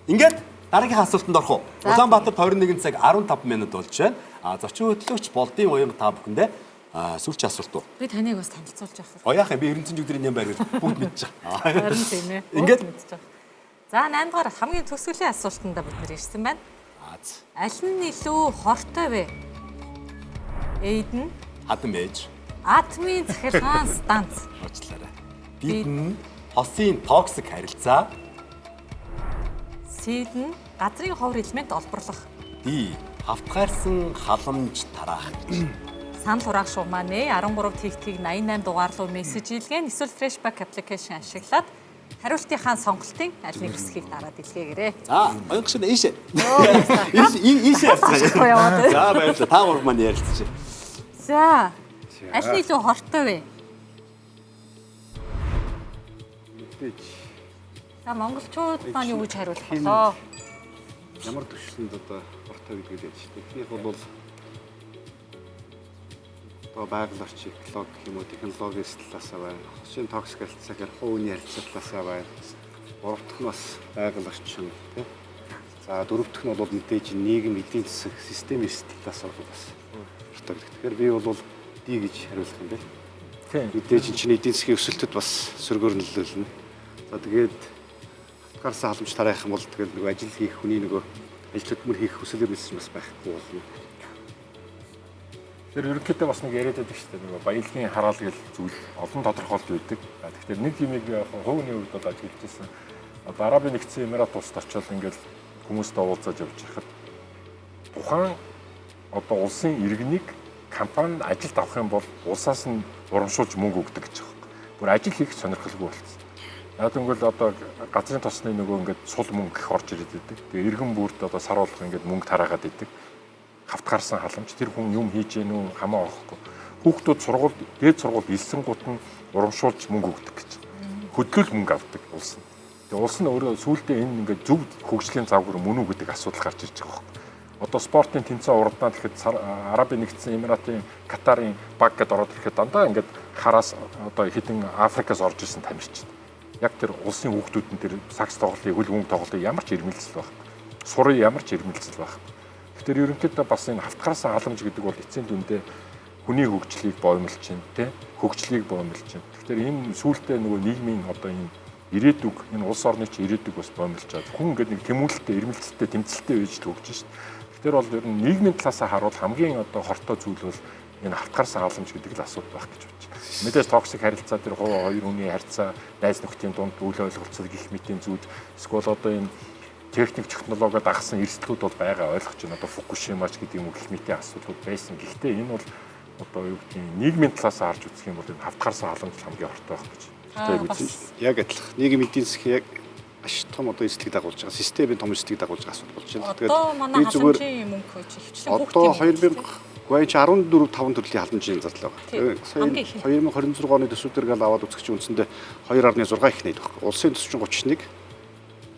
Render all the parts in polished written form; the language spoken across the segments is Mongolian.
Ингээд дараагийн асуултанд орох уу? Улаанбаатарт 21 цаг 15 минут болж байна. Зочин хөтлөгч Болдын уянга та бүхэндээ сүүлчийн асуулт уу? Би таныг бас танилцуулж явах. Яах юм би Эрдэнэт өдрийн яам байр бүгд мэдчих. Харин тийм ээ. Ингээд мэдчих. За 8 дугаар хамгийн төсвөлийн асуултанд бид нэр ирсэн байна. Аль нь илүү хортой вэ? Эйдэн, хадам ээж, атомын захиргаан станц. уучлаарай. Бидэн хосын токсик харилцаа. Сидэн газрын ховор элемент олборлох. Ди хавтгаарсан халамж тараах. Санал хураах шугамааны 13 TikTok 88 дугаар руу мессеж илгээн эсвэл Freshback application ашиглаад хариултынхаа сонголтын аль нэг хэсгийг дараад илгээгээрэй. За, оюун гişн ийшээ. Ийшээ явцгаая. За, баярлалаа. Та гурав маань ярилцчих. За. Аль нь илүү хортой вэ? Мэдээж. За, монголчууд маань юу гэж хариулах болоо? Ямар төвшөнд одоо хортой гэдэг л шүү дээ. Эхнийх бол одоо байгаль орчин экологи гэх юм уу технологийн талаасаа байна. Хосын токсик харилцаа гэхээр хувийн харилцаа талаасаа байна. Гурав дахь нь бас байгаль орчин тийм. За дөрөв дэх нь бол мэдээж нийгэм эдийн засаг системийн талаас бол бас хортой. Тэгэхээр би бол D гэж хариулах юм байна. Тийм. Мэдээж чинь эдийн засгийн өсөлтөд бас сөргөөр нөлөөлнө. За тэгээд хатгаарсан халамж тараах юм бол тэгээд нөгөө ажил хийх хүний нөгөө ажил хөдөлмөр хийх хүсэл эрмэлзэл бас байхгүй болно. Тэр ерөнхийдөө бас нэг яриад байдаг шүү дээ. Нөгөө баялагын хараал гэл зүйл олон тодорхойлт үүдэг. Тэгэхээр нэг юмыг хувийн хувьд бол ажиглаж ирсэн. Одоо Арабын нэгдсэн Эмират улсад очиод ингээл хүмүүстэй уулзаж явж байхад тухайн одоо улсын иргэнийг компанид ажилд авах юм бол улсаас нь урамшуулж мөнгө өгдөг гэж байна. Бүр ажил хийх сонирхолгүй болсон. Яг тэгвэл одоо газрын тосны нөгөө ингээд сул мөнгө их орж ирээд байдаг. Тэгээ иргэн бүрд одоо сар болох ингээд мөнгө тараагаад байдаг. Хавтгаарсан халамж тэр хүн юм хийж гэнэ үү хамаа орохгүй. Хүүхдүүд сургууль дээд сургууль илсэнгууд нь урамшуулж мөнгө өгдөг гэж. Хөдлөл мөнгө авдаг улс нь. Тэгээ улс нь өөрөө сүүлдээ энэ ингээд зөв хөгжлийн завгар мөн үү гэдэг асуудал гарч ирж байгаа юм. Одоо спортын тэмцээн урднаа тэгэхэд Арабын нэгдсэн Эмиратын Катарын баг гэдээ ороод ирэхэд дандаа ингээд хараас одоо хэдэн Африкаас орж ирсэн тамирчин. Яг тэр улсын хүүхдүүд нь тэр сакс тоглолтын хөл бөмбөг тоглолтын ямар ч ирмэлцэл байх. Сурын ямар ч ирмэлцэл байх. Тэгэхээр ерөнхийдөө бас энэ хавтгаарсан халамж гэдэг бол эцсийн дүндээ хүний хөгжлийг боомлж чинь тий хөгжлийг боомлж чинь. Тэгэхээр энэ сүүлдээ нөгөө нийгмийн одоо энэ ирээдүг энэ улс орны чинь ирээдүг бас боомлж чад. Хүн ингээд нэг тэмүүлэлттэй ирмэлцэлтэй тэмцэлтэй байж төгж шít. Тэгэхээр бол ер нь нийгмийн талаасаа харуул хамгийн одоо хортой зүйл бол энэ хавтгаарсан халамж гэдэг л асуудал байх гэж бодож байна. Мэдээж токсик харилцаа тэр хоёр хүний харилцаа, найз нөхдийн дунд үйл ойлголцол гих мэтийн зүйл эсвэл одоо энэ техник технологиод дагсан эрсдлүүд бол байгаа ойлгож байна. Одоо Фукушимач гэдэг юм гэх мэтийн асуудлууд байсан. Гэхдээ энэ бол одоо юу гэдэг нь нийгмийн талаас харж үзэх юм бол энэ хавтгаарсан халамж хамгийн хортой байх гэж. Яг адилхан. Нийгмийн эдийн засгийн яг маш том одоо эслийг дагуулж байгаа. Системийн том эслийг дагуулж байгаа асуудал болж байна. Одоо манай халамжийн мөнгө хөөж хвчлэн бүгд одоо 2014-5 төрлийн халамжийн зардал байгаа. Сая 2026 оны төсвүүдээр гал аваад үзэх чинь үндсэндээ 2.6 их нээд баг. Улсын төсвийн 31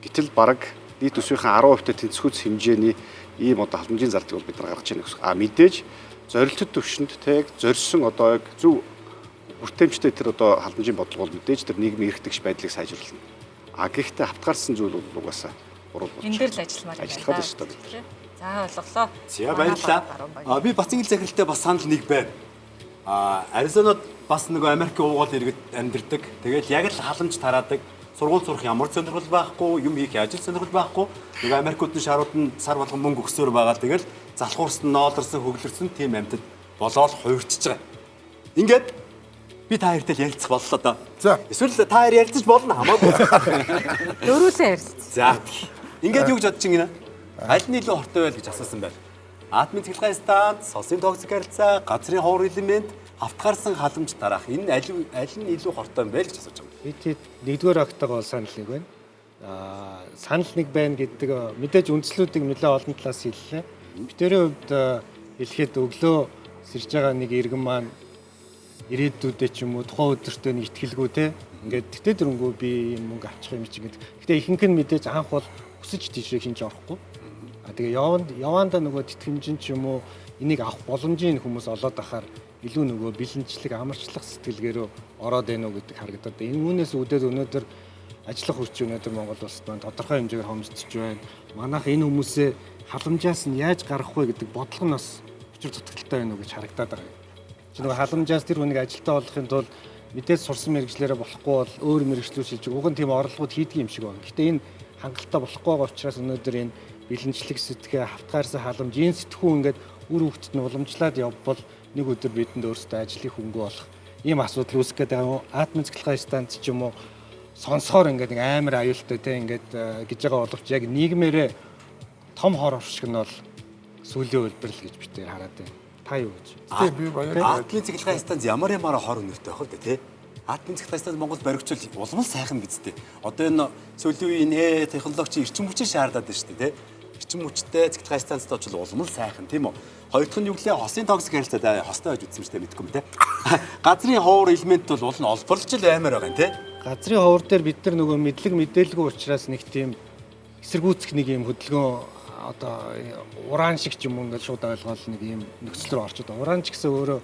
гэтэл бараг нийт төсвийнхээ 10% тэнцвүүц хэмжээний ийм одоо халамжийн зардалыг бол бид нар гаргаж байна гэсэн. Мэдээж зорилттой төвшөнд тэг зорьсон одоо яг зөв бүртэмжтэй тэр одоо халамжийн бодлого бол мэдээж тэр нийгмийн эрхтгч байдлыг сайжруулна. Гэхдээ хавтгаарсан зүйл бол угаасаа буруу болж. Энэ дээр л ажилламаар ажиллах гэж байна. За ойлголоо. За баярлалаа. Би Бацангил захиралтай бас санал нэг байна. Аризонод бас нөгөө Америкийн уугуул иргэд амьдардаг. Тэгэл яг л халамж тараадаг. Сургууль сурах ямар сонирхол байхгүй, юм хийх ажил сонирхол байхгүй. Нөгөө Америкуудын шарууд нь сар болгон мөнгө өгсөөр байгаа. Тэгэл залхуурсан, ноолорсон, хөглөрсөн тийм амьтад болоод хувирчиж байгаа. Ингээд би та хоёртай ярилцах боллоо доо. За. Эсвэл та хоёр ярилцаж болно хамаагүй. Дөрүүлээ ярилцсан. За. Ингээд юу гэж бодож байна? Аль нь илүү хортой байл гэж асуусан байна. Атомын цэглэгаан станц, сосын токсик харилцаа, газрын ховор элемент, хавтгаарсан халамж тараах энэ аль нь илүү хортой юм бэ гэж асууж байгаа. Бид нэгдүгээр актагаа санал нэг байна. Санал нэг байна гэдэг мэдээж үндслүүдийг нэлээд олон талаас хэллээ. Бидний хувьд хэлэхэд өглөө сэрж байгаа нэг иргэн маань ирээдүйдээ ч юм уу тухайн өдөртөө нэг ихтгэлгүй те. Ингээд тэгтээ дөрөнгөө би энэ мөнгө авчих юм чи гэдэг. Гэтэ ихэнх нь мэдээж анх бол хүсэж тийшээ хинж орохгүй. Тэгээ явандаа нөгөө тэтгэмжин ч юм уу энийг авах боломжийн хүмүүс олоод ахаар илүү нөгөө бэлэнчлэг амарчлах сэтгэлгээрөө ороод байна уу гэдэг харагдаад. Энэ үүнээс үүдээд өнөөдөр ажиллах хүч өнөөдөр Монгол улсад маань тодорхой хэмжээгээр хомсдож байна. Манайх энэ хүмүүсээ халамжаас нь яаж гаргах вэ гэдэг бодлого нь бас учир дутагдaltaй байна уу гэж харагдаад байгаа юм. Чи нөгөө халамжаас тэр хүнийг ажилтаа болгохын тулд мэдээж сурсан мэрэгчлэрээ болохгүй бол өөр мэрэгчлүүд шилжих. Уг нь тийм орлогууд хийдэг юм шиг байна. Гэтэ энэ хангалттай болохгүй байгаа учраас өнөөдөр энэ бэлэнчлэг сэтгэхээ хавтгаарсан халамж энэ сэтгхүү ингээд үр хөвгтөд нь уламжлаад явбал нэг өдөр бидэнд өөрсдөө ажлын хөнгө болох ийм асуудал үүсэх гэдэг юм. Атом цэцгэлгай станц ч юм уу сонсохоор ингээд нэг амар аюултай те ингээд гэж байгаа боловч яг нийгмээрээ том хор оршиг нь бол сүүлийн үйлбэрл гэж бид тэр хараад байна. Та юу гэж? Би баяр. Атомын цэглэгээ станц ямар хор өнөртэй байх вэ те? Атомын цэглэгээ станц Монгол баригчвал улам сайхан бидтэй. Одоо энэ сүүлийн үеийн технологич эрчим хүчээр шаардаад байна шүү дээ те. Эрчим хүчтэй цэглэгээ станцд очвол улам сайхан тийм үү? Хоёр дахь нь юу гэлээ хосын токсик харилцаа хостой байж үзсэн юм шүү дээ мэдгүй юм те. Газрын ховор элемент бол уул нь олборлж л аймаар байгаа юм те. Газрын ховор дээр бид нар нөгөө мэдлэг мэдээлгүй учраас нэг тийм эсэргүүцэх нэг юм хөдөлгөөн одоо уран шиг ч юм уу ингээд шууд ойлгоол нэг юм нөхцөл рүү орчод. Уран ч гэсэн өөрөө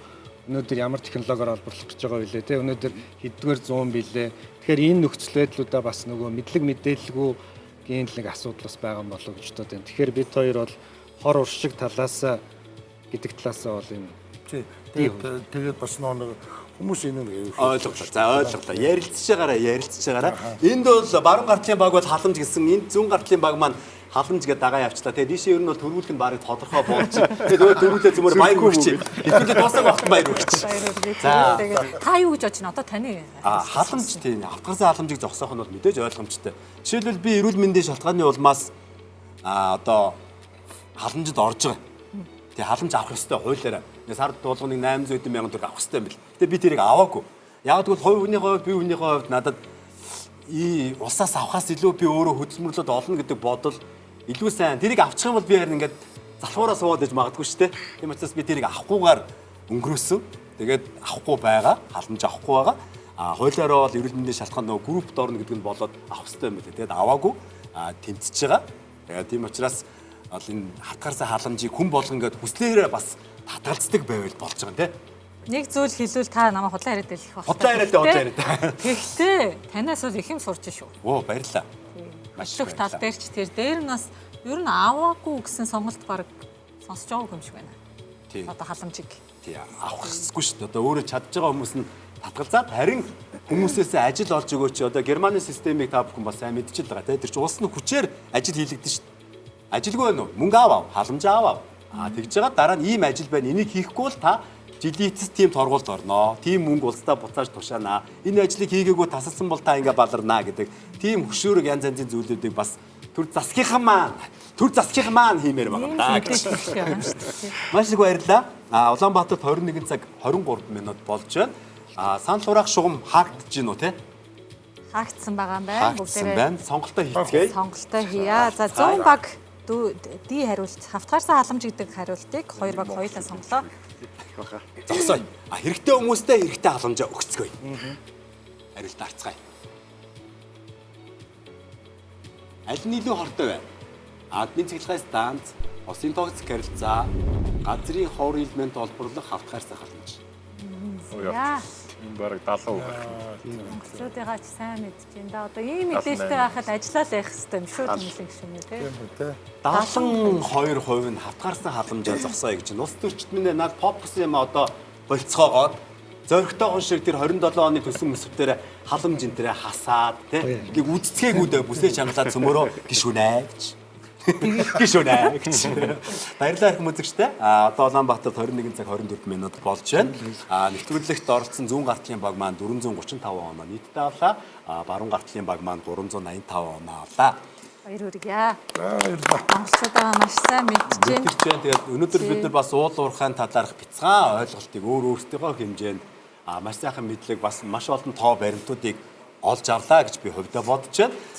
өнөөдөр ямар технологиор олборлох гэж байгаа вэ те. Өнөөдөр хэддүгээр 100 билээ. Тэгэхээр энэ нөхцөл байдлуудаа бас нөгөө мэдлэг мэдээлгүй гин л нэг асуудал бас байгаа юм болов уу гэж бодод байна. Тэгэхээр бид хоёр бол хор уршиг талаас гэдэг талаасаа бол юм. Тэгээд бас нэг хүмүүс энэ ойлголоо. За ойлголоо. Ярилцж байгаараа. Энд бол баруун гартлын баг бол халамж гэсэн. Энд зүүн гартлын баг маань халамж гэдэг дагаа явчлаа. Тэгээд дээшээ ер нь бол төрүүлэх нь барыг тодорхой болж. Тэгээд нөгөө төрүүлээ зөмөр баяр хүрч. Ихэвчлэн дуусах багт баяр хүрч. За та юу гэж бодож байна? Одоо таны халамж тийм автгарсан халамжийг зогсоох нь бол мэдээж ойлгомжтой. Жишээлбэл би эрүүл мэндийн шалтгааны улмаас одоо халамжид орж байгаа. Тэгээ халамж авах ёстой хуулиараа. Сард туулгыг 800 сая төгрөг авах ёстой юм бэл. Тэгээ би тэрийг аваагүй. Яг тэгвэл хувь хүнийхээ хувьд би хүнийхээ хувьд надад улсаас авахаас илүү би өөрөө хөдөлмөрлөд олно гэдэг бодол илүү сайн. Тэрийг авчих юм бол би харин ингээд залхуураа суугаад иж магадгүй шүү дээ. Тийм учраас би тэрийг авахгүйгээр өнгөрөөсөн. Тэгээд авахгүй байгаа. Халамж авахгүй байгаа. Хуулиараа бол эрүүл мэндийн шалтгаан нөгөө группт орно гэдэг нь болоод авах ёстой юм байна. Тэгээд аваагүй. Тэмцэж байгаа. Тэгээд тийм учраас энэ хатгарсан халамжийг хүн болгон ингээд хүслээрээ бас татгалздаг байвал болж байгаа юм те. нэг зүйл хэлвэл та намайг худлаа яриад байлгах байна. Худлаа яриад. Тэгтээ танаас бол их юм сурч шүү. Оо баярлалаа. Маш их тал дээр ч тэр дээр нас ер нь аваагүй гэсэн сонголт баг сонсож байгаа юм шиг байна. Тийм. Одоо халамжийг. Тийм авахгүй шүү дээ. Одоо өөрөө чадж байгаа хүмүүс нь татгалзаад харин хүмүүсээс ажил олж өгөөч. Одоо Германы системийг та бүхэн бас сайн мэдчихэл байгаа те. Тэр чинь улс нь хүчээр ажил хийлэгдэн шүү дээ. Ажилгүй байна уу? Мөнгө аваа, халамж аваа. Тэгж байгаа дараа нь ийм ажил байна. Энийг хийхгүй бол та жилийн эцэс тим торгуулд орноо. Тим мөнгө улсдаа буцааж тушаанаа. Энэ ажлыг хийгээгүй тасалсан бол та ингээ баларнаа гэдэг. Тим хөшөөрөг янз янзын зүйлүүдийг бас төр засгийнхан маань хиймээр байгаа даа. Маш их баярлалаа. Улаанбаатарт 21 цаг 23 минут болж байна. Санал хураах шугам хаагдж гин үү те? Хаагдсан байгаа юм байна. Бүгдээрээ сонголтоо хийцгээе. Сонголтоо хийя. За 100 баг ди хариулт хавтгаарсан халамж гэдэг хариултыг 2 баг хоёулаа сонголоо. Зогсоё. Хэрэгтэй хүмүүстээ хэрэгтэй халамжаа өгцгөөе. Хариулт арцгаая. Аль нь илүү хортой вэ? Админ цэглэгээ станц, усын токсик харилцаа, газрын ховор элемент олборлох хавтгаарсан халамж. Яа. Энэ бараг 70%. Монголчуудыгаа ч сайн мэдж байна да. Одоо ийм мэдээлэлтэй байхад ажиллаа л байх хэрэгтэй юм шүү дээ гişүнээ тий. 72% нь хавтгаарсан халамжаа зогсоё гэж байна. Улс төрчмөнөө над фокус юм одоо болцоогоод зөрөгтэйгон шиг тэр 27 оны төсөн мэсвтээр халамж энэ тэрэ хасаад тий. Нэг үдцгээгүүдээ бүсээ чангалаад цөмөрөө гişүнэ гэж. Гişүнэ гэж. Баярлалаа их үзэгчтэй. Одоо Улаанбаатарт 21 цаг 24 минут болж байна. Нэвтрүүлэгт оролцсон зүүн гартлын баг маань 435 оноо нийтдээ авлаа. Баруун гартлын баг маань 385 оноо авлаа. Баяр хүргье. Монголчуудаа маш сайн мэдж байна. Тэгээд өнөөдөр бид нар бас уул уурхайн талаарх бяцхан ойлголтыг өөрсдийнхөө хэмжээнд маш сайхан мэдлэг бас маш олон тоо баримтуудыг олж авлаа гэж би хувьдаа бодож байна.